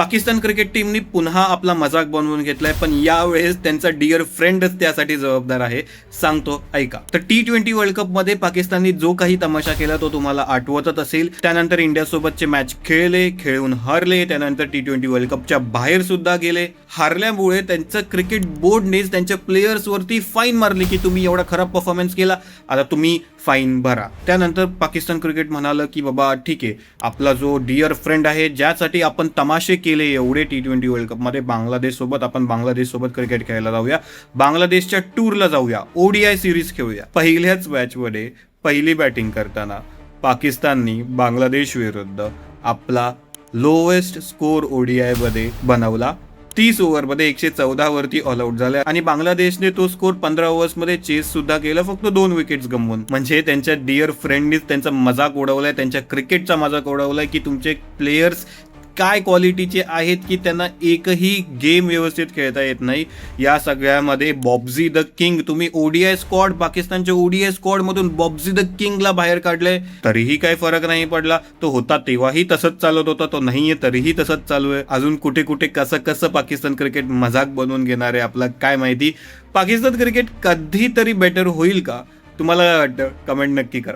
Pakistan cricket टीमनी पुन्हा आपला मजाक बनवून घेतलाय, पण यावेळेस त्यांचा डिअर फ्रेंडच त्यासाठी जबाबदार आहे. सांगतो ऐका. तर T20 वर्ल्ड कप मध्ये पाकिस्ताननी जो काही तमाशा केला तो तुम्हाला आठवतच असेल. त्यानंतर इंडिया सोबतचे मॅच खेळले, खेळून हारले, त्यानंतर T20 वर्ल्ड कपच्या बाहेर सुद्धा गेले. हारल्यामुळे त्यांचं क्रिकेट बोर्डनेच त्यांच्या प्लेयर्स वरती फाईन मारली की तुम्ही एवढा खराब परफॉर्मन्स केला, आता तुम्ही फाईन भरा. त्यानंतर पाकिस्तान क्रिकेट म्हणालं की बाबा ठीक आहे, आपला जो डिअर फ्रेंड आहे, ज्यासाठी आपण तमाशे केले एवढे T20 वर्ल्ड कप मध्ये, आपण बांगलादेश सोबत क्रिकेट खेळायला जाऊया, बांगलादेशच्या टूरला जाऊया, ODI सिरीज खेळूया. पहिल्याच मॅचमध्ये पहिली बॅटिंग करताना पाकिस्ताननी बांगलादेश विरुद्ध आपला लोएस्ट स्कोर ODI मध्ये बनवला. 30 ओव्हरमध्ये 114 वरती ऑल आउट झाले आणि बांगलादेशने तो स्कोर 15 ओव्हर्समध्ये चेस सुद्धा केला, फक्त 2 विकेट्स गमवून. म्हणजे त्यांच्या डिअर फ्रेंडनीच त्यांचा मजाक उडवलाय, त्यांच्या क्रिकेटचा मजाक उडवलाय की तुमचे प्लेयर्स काय क्वालिटीचे आहेत की त्यांना एकही गेम व्यवस्थित खेळता येत नाही. या सगळ्यामध्ये बॉब्झी द किंग, तुम्ही ODI स्क्वॉड, पाकिस्तानच्या ODI स्क्वॉड मधून बॉब्झी द किंगला बाहेर काढलंय, तरीही काही फरक नाही पडला. तो होता तेव्हाही तसंच चालत होता, तो नाहीये तरीही तसंच चालू आहे. अजून कुठे कुठे कसं पाकिस्तान क्रिकेट मजाक बनवून घेणार आहे आपला काय माहिती. पाकिस्तान क्रिकेट कधीतरी बेटर होईल का? तुम्हाला काय वाटतं? कमेंट नक्की करा.